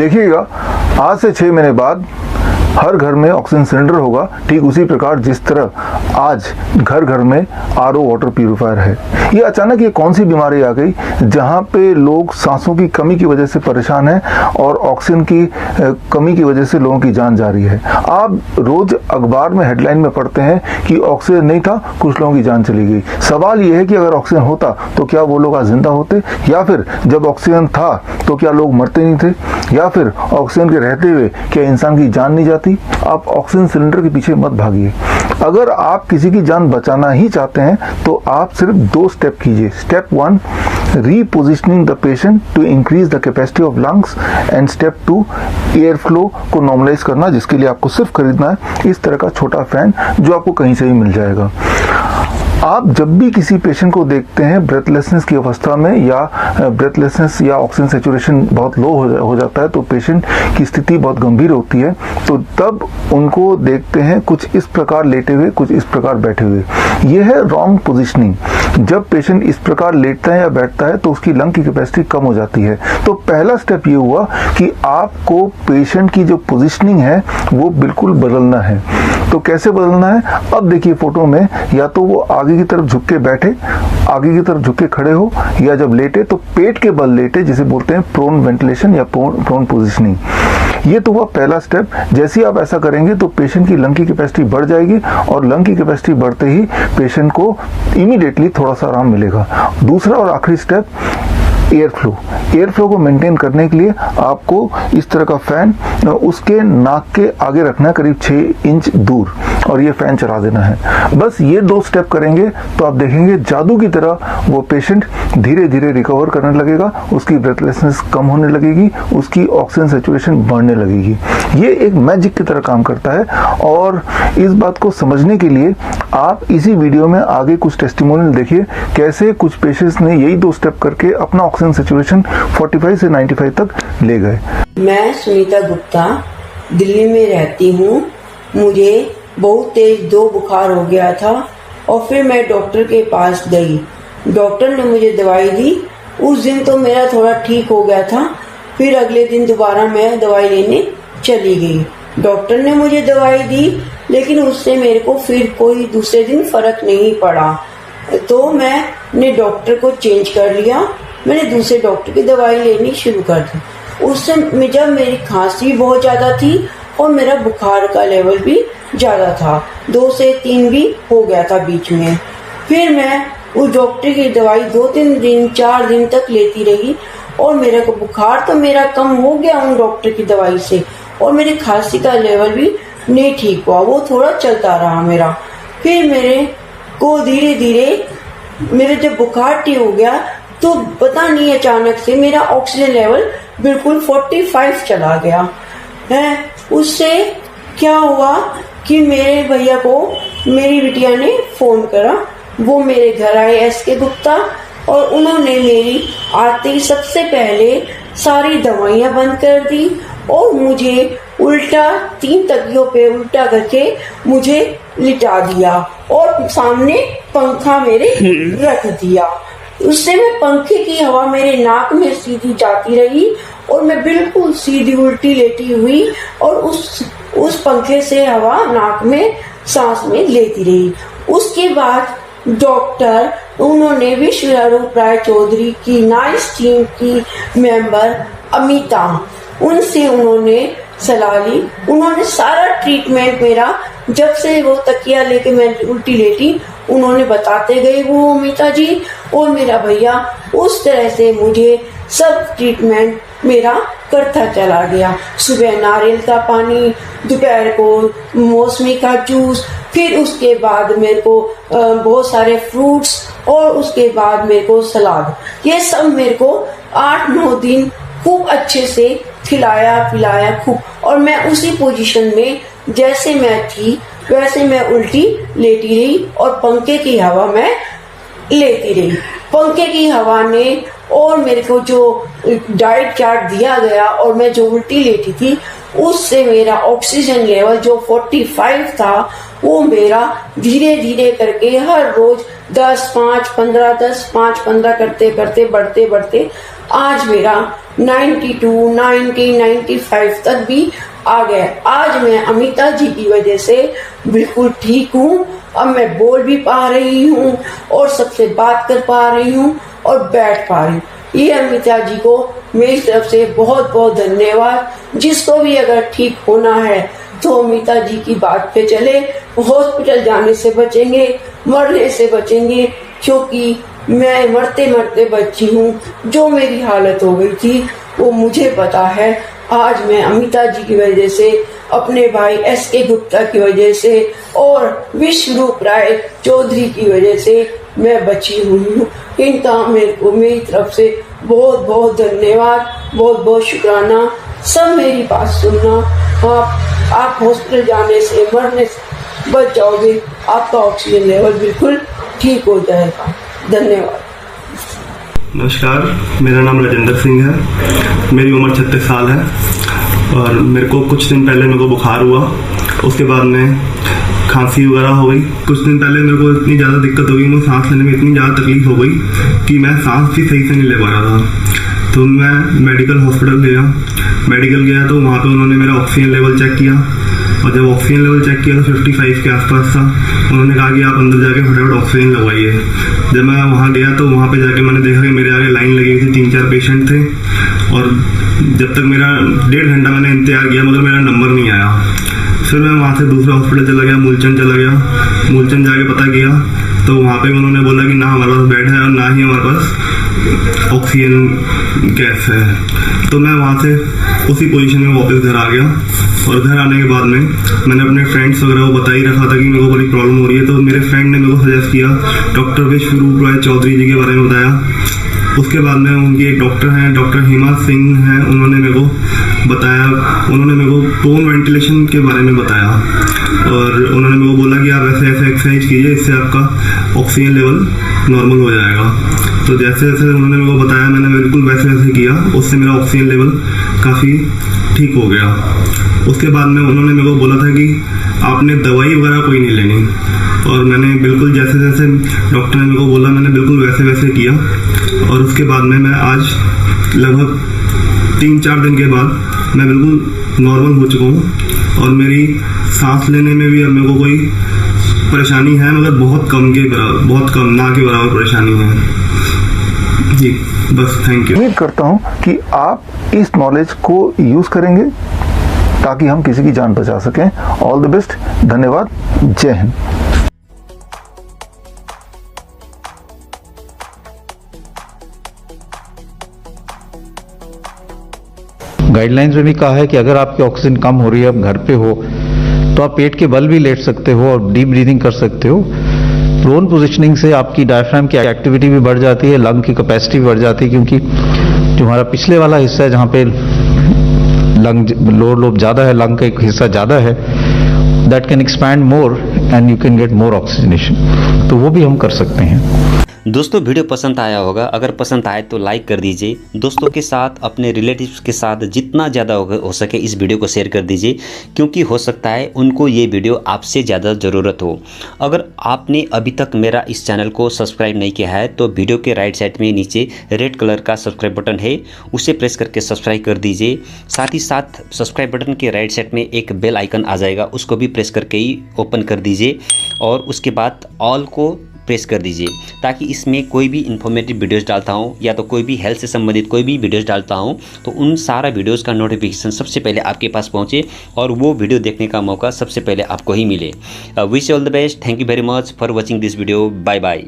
देखिएगा आज से 6 महीने बाद हर घर में ऑक्सीजन सिलेंडर होगा। ठीक उसी प्रकार जिस तरह आज घर घर में आरओ वाटर प्यूरिफायर है। ये अचानक ये कौन सी बीमारी आ गई जहाँ पे लोग सांसों की कमी की वजह से परेशान हैं और ऑक्सीजन की कमी की वजह से लोगों की जान जा रही है। आप रोज अखबार में हेडलाइन में पढ़ते हैं कि ऑक्सीजन नहीं था, कुछ लोगों की जान चली गई। सवाल ये है कि अगर ऑक्सीजन होता तो क्या वो लोग आज जिंदा होते, या फिर जब ऑक्सीजन था तो क्या लोग मरते नहीं थे, या फिर ऑक्सीजन के रहते हुए क्या इंसान की जान नहीं जाती। आप ऑक्सीजन सिलेंडर के पीछे मत भागिए। अगर आप किसी की जान बचाना ही चाहते हैं तो आप सिर्फ 2 स्टेप कीजिए। Step 1, repositioning the patient to increase the capacity of lungs, and step 2, air flow को नॉर्मलाइज करना, जिसके लिए आपको सिर्फ खरीदना है इस तरह का छोटा फैन जो आपको कहीं से भी मिल जाएगा। आप जब भी किसी पेशेंट को देखते हैं ब्रेथलेसनेस की अवस्था में, या ब्रेथलेसनेस या ऑक्सीजन सैचुरेशन बहुत लो हो जाता है, तो पेशेंट की स्थिति बहुत गंभीर होती है, तो तब उनको देखते हैं कुछ इस प्रकार लेटे हुए, कुछ इस प्रकार बैठे हुए। यह है रॉन्ग पोजीशनिंग। जब पेशेंट इस प्रकार लेटता है या बैठता है तो उसकी लंग की कैपेसिटी कम हो जाती है। तो पहला स्टेप ये हुआ कि आपको पेशेंट की जो पोजीशनिंग है वो बिल्कुल बदलना है। तो कैसे बदलना है, अब देखिए फोटो में, या तो वो आगे की तरफ झुक के बैठे, आगे की तरफ झुक के खड़े हो, या जब लेटे तो पेट के बल लेटे, जिसे बोलते हैं प्रोन वेंटिलेशन या प्रोन पोजीशनिंग। ये तो हुआ पहला स्टेप। जैसे ही आप ऐसा करेंगे तो पेशेंट की लंग की कैपेसिटी बढ़ जाएगी, और लंग की कैपेसिटी बढ़ते ही पेशेंट को इमीडिएटली थोड़ा सा आराम मिलेगा। दूसरा और आखिरी step, air flow. Air flow को मेंटेन करने के लिए आपको इस तरह का फैन उसके नाक के आगे रखना है, करीब 6 इंच दूर, और ये फैन चला देना है। बस ये 2 स्टेप करेंगे तो आप देखेंगे जादू की तरह वो पेशेंट धीरे धीरे रिकवर करने लगेगा, उसकी ब्रेथलेसनेस कम होने लगेगी, उसकी ऑक्सीजन सैचुरेशन बढ़ने लगेगी। ये एक मैजिक की तरह काम करता है, और इस बात को समझने के लिए आप इसी वीडियो में आगे कुछ टेस्टिमोनियल देखिए, कैसे कुछ पेशेंट्स ने यही 2 स्टेप करके अपना ऑक्सीजन सैचुरेशन 45 से 95 तक ले गए। मैं सुनीता गुप्ता दिल्ली में रहती हूँ। मुझे बहुत तेज 2 बुखार हो गया था, और फिर मैं डॉक्टर के पास गई। डॉक्टर ने मुझे दवाई दी। उस दिन तो मेरा थोड़ा ठीक हो गया था। फिर अगले दिन दोबारा मैं दवाई लेने चली गई। डॉक्टर ने मुझे दवाई दी, लेकिन उससे मेरे को फिर कोई दूसरे दिन फर्क नहीं पड़ा। तो मैंने डॉक्टर को चेंज कर लिया। मैंने दूसरे डॉक्टर की दवाई लेनी शुरू कर दी। उससे जब मेरी खांसी बहुत ज्यादा थी और मेरा बुखार का लेवल भी ज्यादा था, 2 से 3 भी हो गया था बीच में। फिर मैं उस डॉक्टर की दवाई 2-3 दिन 4 दिन तक लेती रही, और मेरे को बुखार तो मेरा कम हो गया उन डॉक्टर की दवाई से, और मेरी खांसी का लेवल भी नहीं ठीक हुआ, वो थोड़ा चलता रहा मेरा। फिर मेरे को धीरे धीरे मेरे जब बुखार ठीक हो गया तो पता नहीं अचानक से मेरा ऑक्सीजन लेवल बिल्कुल 45 चला गया है। उससे क्या हुआ कि मेरे भैया को मेरी बिटिया ने फोन करा। वो मेरे घर आए, एसके गुप्ता, और उन्होंने मेरी आते ही सबसे पहले सारी दवाइयां बंद कर दी, और मुझे उल्टा 3 तकियों पे उल्टा करके मुझे लिटा दिया, और सामने पंखा मेरे रख दिया। उससे मैं पंखे की हवा मेरे नाक में सीधी जाती रही, और मैं बिल्कुल सीधी उल्टी लेटी हुई, और उस पंखे से हवा नाक में सांस में लेती रही। उसके बाद डॉक्टर, उन्होंने विश्वरूप राय चौधरी की नाइस टीम की मेंबर अमिता, उनसे उन्होंने सलाह ली। उन्होंने सारा ट्रीटमेंट मेरा, जब से वो तकिया लेके मैं उल्टी लेटी, उन्होंने बताते गए वो अमिता जी और मेरा भैया। उस तरह से मुझे सब ट्रीटमेंट मेरा करता चला गया। सुबह नारियल का पानी, दोपहर को मौसमी का जूस, फिर उसके बाद मेरे को बहुत सारे फ्रूट्स, और उसके बाद मेरे को सलाद। ये सब मेरे को 8-9 दिन खूब अच्छे से खिलाया पिलाया खूब, और मैं उसी पोजीशन में जैसे मैं थी वैसे मैं उल्टी लेटी रही, और पंखे की हवा मैं लेती रही। पंखे की हवा ने, और मेरे को जो डाइट चार्ट दिया गया, और मैं जो उल्टी लेटी थी, उससे मेरा ऑक्सीजन लेवल जो 45 था, वो मेरा धीरे धीरे करके हर रोज 10, 5, 15, 10, 5, 15 करते करते बढ़ते बढ़ते आज मेरा 92, 90, 95 तक भी आ गया। आज मैं अमिता जी की वजह से बिल्कुल ठीक हूँ। अब मैं बोल भी पा रही हूँ और सबसे बात कर पा रही हूँ और बैठ पा रही हूँ। ये अमिता जी को मेरी तरफ से बहुत बहुत धन्यवाद। जिसको भी अगर ठीक होना है तो अमिता जी की बात पे चले, हॉस्पिटल जाने से बचेंगे, मरने से बचेंगे, क्योंकि मैं मरते मरते बची हूँ। जो मेरी हालत हो गई थी वो मुझे पता है। आज मैं अमिता जी की वजह से, अपने भाई SK गुप्ता की वजह से और विश्वरूप राय चौधरी की वजह से मैं बची हुई हूँ। इनका मेरे को मेरी तरफ से बहुत बहुत धन्यवाद, बहुत बहुत शुक्राना। सब मेरी बात सुनना। आप हॉस्पिटल जाने से, मरने से बच जाओगे। आपका ऑक्सीजन लेवल बिल्कुल ठीक हो जाएगा। धन्यवाद। नमस्कार, मेरा नाम राजेंद्र सिंह है। मेरी उम्र 36 साल है और मेरे को कुछ दिन पहले मेरे को बुखार हुआ। उसके बाद में खांसी वगैरह हो गई। कुछ दिन पहले मेरे को इतनी ज़्यादा दिक्कत हो गई, मुझे सांस लेने में इतनी ज़्यादा तकलीफ हो गई कि मैं सांस भी सही से नहीं ले पा रहा था। तो मैं मेडिकल हॉस्पिटल गया तो वहाँ पे उन्होंने मेरा ऑक्सीजन लेवल चेक किया और जब ऑक्सीजन लेवल चेक किया तो 55 के आसपास था। उन्होंने कहा कि आप अंदर जाके फटाफट ऑक्सीजन लगवाइए। जब मैं वहाँ गया तो वहाँ पे जाके मैंने देखा कि मेरे आगे लाइन लगी हुई थी, 3-4 पेशेंट थे और जब तक मेरा 1.5 घंटा मैंने इंतजार किया मगर मेरा नंबर नहीं आया। फिर मैं वहाँ से दूसरे हॉस्पिटल चला गया, मूलचंद जाके पता किया तो वहाँ पे उन्होंने बोला कि ना हमारे पास बेड है और ना ही हमारे पास ऑक्सीजन गैस है। तो मैं वहाँ से उसी पोजीशन में वापस घर आ गया और घर आने के बाद में मैंने अपने फ्रेंड्स वगैरह को बता ही रखा था कि मेरे को बड़ी प्रॉब्लम हो रही है। तो मेरे फ्रेंड ने मेरे को सजेस्ट किया, डॉक्टर विश्वरूप राय चौधरी जी के बारे में बताया। उसके बाद में उनकी एक डॉक्टर हैं, डॉक्टर हेमा सिंह हैं, उन्होंने मेरे को बताया, उन्होंने मेरे को टोन वेंटिलेशन के बारे में बताया और उन्होंने मेरे को बोला कि आप ऐसे एक्सरसाइज कीजिए, इससे आपका ऑक्सीजन लेवल नॉर्मल हो जाएगा। तो जैसे जैसे उन्होंने मेरे को बताया मैंने बिल्कुल वैसे किया, उससे मेरा ऑक्सीजन लेवल काफ़ी ठीक हो गया। उसके बाद में उन्होंने मेरे को बोला था कि आपने दवाई वगैरह कोई नहीं लेनी और मैंने बिल्कुल जैसे जैसे डॉक्टर ने मेरे को बोला मैंने बिल्कुल वैसे किया और उसके बाद में मैं आज लगभग 3-4 दिन के बाद मैं बिल्कुल नॉर्मल हो चुका हूँ और मेरी सांस लेने में भी अब मेरे को कोई परेशानी है मगर बहुत कम, ना के बराबर परेशानी है जी। बस थैंक यू। उम्मीद करता हूँ कि आप इस नॉलेज को यूज़ करेंगे ताकि हम किसी की जान बचा सकें। ऑल द बेस्ट, धन्यवाद, जय हिंद। गाइडलाइंस में भी कहा है कि अगर आपकी ऑक्सीजन कम हो रही है, आप घर पे हो, तो आप पेट के बल भी लेट सकते हो और डीप ब्रीदिंग कर सकते हो। प्रोन पोजिशनिंग से आपकी डायफ्राम की एक्टिविटी भी बढ़ जाती है, लंग की कैपेसिटी भी बढ़ जाती है, क्योंकि जो हमारा पिछले वाला हिस्सा है जहाँ पे लंग लोअर लोब ज़्यादा है, लंग का एक हिस्सा ज़्यादा है, that can expand more and you can get more oxygenation. तो वो भी हम कर सकते हैं। दोस्तों वीडियो पसंद आया होगा, अगर पसंद आए तो लाइक कर दीजिए। दोस्तों के साथ, अपने रिलेटिव्स के साथ जितना ज़्यादा हो सके इस वीडियो को शेयर कर दीजिए, क्योंकि हो सकता है उनको ये वीडियो आपसे ज़्यादा ज़रूरत हो। अगर आपने अभी तक मेरा इस चैनल को सब्सक्राइब नहीं किया है तो वीडियो के राइट साइड में नीचे रेड कलर का सब्सक्राइब बटन है, उसे प्रेस करके सब्सक्राइब कर दीजिए। साथ ही साथ सब्सक्राइब बटन के राइट साइड में एक बेल आइकन आ जाएगा, उसको भी प्रेस करके ही ओपन कर दीजिए और उसके बाद ऑल को प्रेस कर दीजिए, ताकि इसमें कोई भी इन्फॉर्मेटिव वीडियोस डालता हूं या तो कोई भी हेल्थ से संबंधित कोई भी वीडियोस डालता हूं तो उन सारा वीडियोस का नोटिफिकेशन सबसे पहले आपके पास पहुंचे और वो वीडियो देखने का मौका सबसे पहले आपको ही मिले। Wish all the best, thank you very much for watching this video, bye bye.